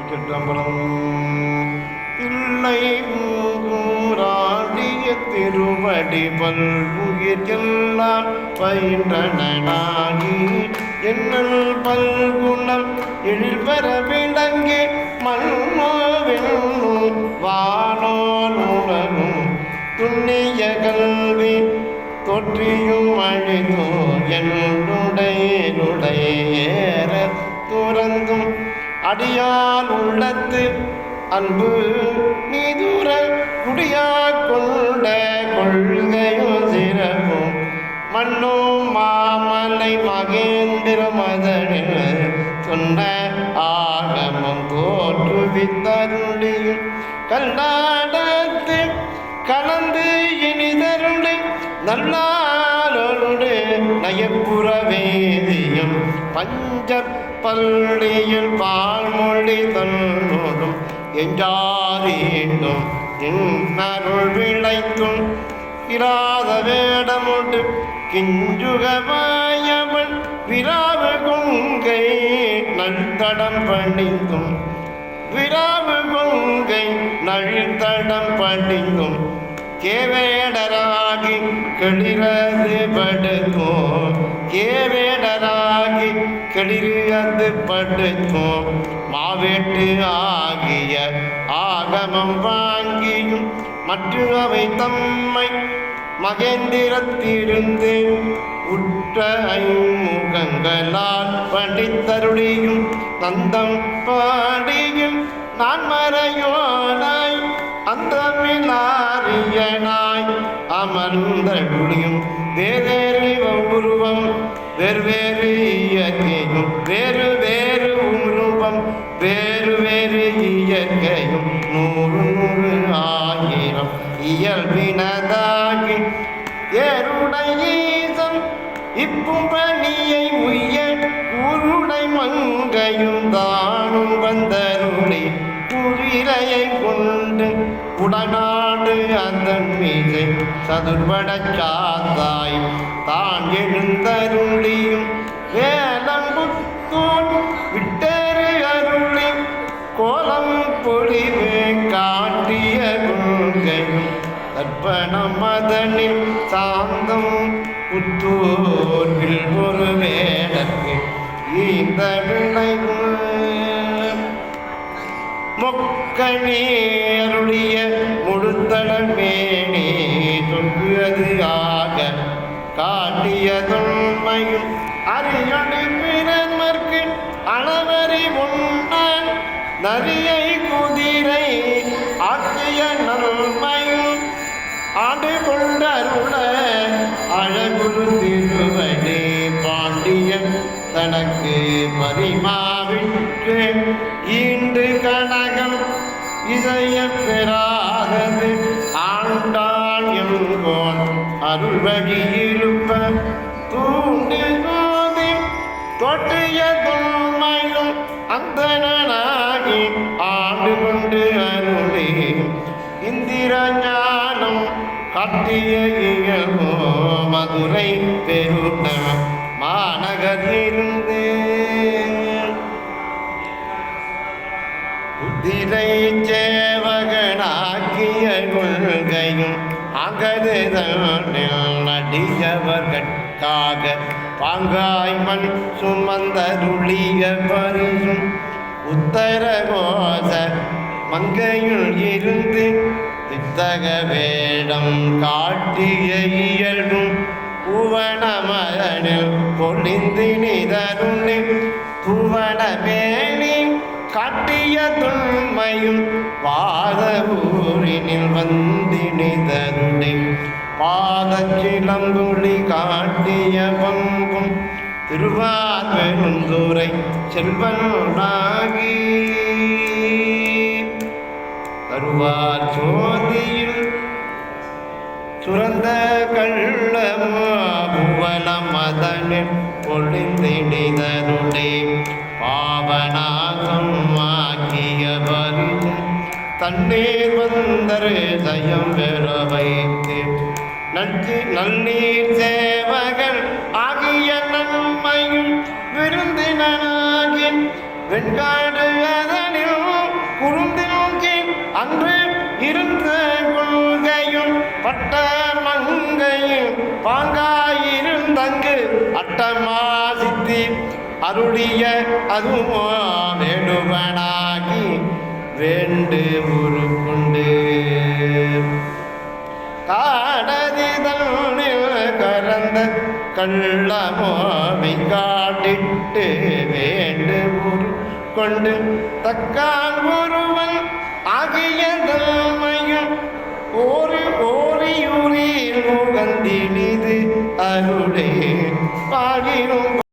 திருச்சிற்றம்பலம். இல்லை ஊராடிய திருவடி பல்குயிர் எல்லாம் பயின்றனாகி என்னல் பல்குணம் எழில்பெற விளங்கி மண்ணுவெண்ணும் வானோனுலகும் துண்ணிய கல்வி தொற்றியும் அழிதோ என்னுடைய துறந்தும் அடியால் உள்ளத்து அன்பு நீதுர குடியா கொண்ட கொள்கையும் சிறப்பும் மண்ணும் மாமலை மகேந்திர மதனில் சொன்ன ஆகமம் தோற்றுவித்தருளியும் கல்லாடத்து கலந்து இனிதருளை நல்லாளோடு நயப்புற வேதியும் பஞ்ச பள்ளியில் பால்மொழி தன்னோடும் எஞ்சாதீண்டும் இன்னருள் விளைத்தும் இராத வேடமுண்டு கிஞ்சுகமாயவன் விராவு கொங்கை நல்தடம் பணிந்தும் விராவு கொங்கை நல்தடம் பணிந்தும் கேவேடராகி கெளிரது படுத்தோம் கேவேடராகி கெளிரது படுத்தோம் மாவேட்டு ஆகிய ஆகமம் வாங்கியும் மற்ற அவை தம்மை மகேந்திரத்திலிருந்து உற்ற ஐமுகங்களால் படித்தருளியும் நந்தம் பாடியும் நான் மறையோனாய் அந்த மிலாரியனாய் அமர்ந்தருளியும் வேறு உருவம் வேறு இயற்கையும் வேறு உருவம் வேறு இயற்கையும் 100 ஆயிரம் இயல்பினதாகி ஏருடையீசம் இப்பும்பணியை உய்ய உருடை மங்கையும் தானும் வந்தருளி குதிரையை கொண்டு உடனாடு அதன் மீது சதுர்பட சாத்தாய் தான் எழுந்தருளியும் வேலம்புத்தோன் விட்டேறு அருளி கோலம் பொழிவு காட்டிய கொள்கையும் தர்ப்பணம் அதனில் சாந்தம் புத்தூர்வில் ஒரு வேடற்கு இந்த விளைவு மொக்கணேருடைய முழுத்தளர் மேனே தொங்குவது ஆக காட்டியதுண்மையும் அறியொளி பிறர்மற்கு அளவறி உண்டான் நரியை குதிரை ஆக்கிய நன்மையும் ஆண்டு கொண்டருள அழகுரு திருவடி பாண்டியன் தனக்கு பரிமாவிட்டு ஈண்டு கனகம் இசைய பெறாதது ஆண்டாள் எங்கோன் அருள்வழியிலுப்ப தூண்டு போதி தொட்டிய தொன்மையும் அந்தனாகி ஆண்டு கொண்டு அருளே இந்திர ஞானம் காட்டிய இயல்போ மதுரை பெருந்தவ மாநகரிலிருந்து குதிரை சேவகனாக்கிய கொள்கையும் அகதுதனில் நடிகவர்கட்காக பாங்காய் மண் சுமந்தருளிய பரிசும் உத்தரகோச மங்கையுள் இருந்து இத்தக வேடம் காட்டிய இயல்பும் புவனமரனில் பொழிந்தினிதருளி புவனமேனி காட்டிய துண்மையும் பாதபூரினில் வந்தினிதருளி பாதச்சிலம்புலி காட்டிய பங்கும் திருவார்வெழுந்துரை செல்வனாகி தருவார் சோதியில் சுரந்த கள்ளமோ புவனம் அதனில் பொழிந்தினிதருளே பாவனாகம் ஆக்கிய பரிசும் தண்ணீர் வந்தரு ஜயம் பெற வைத்து நன்னீர் சேவகன் ஆகிய நன்மையும் விருந்தினாகி வெண்காடு அதனில் குறுந்தில்கி அன்று இருந்த கொள்கையும் பட்ட மங்கையும் பாங்காயிருந்தங்கு அட்டமாசித்தி அருளிய அதுவோ வேடுவனாகி வேண்டு உரு கொண்டு காடதிதனில் கறந்த கள்ளமோமை காட்டிட்டு வேண்டு உரு கொண்டு தக்கான் ஒருவன் ஆகிய தன்மையும் ஓரியூரில் முகந்தினிது அருளே பாடினும்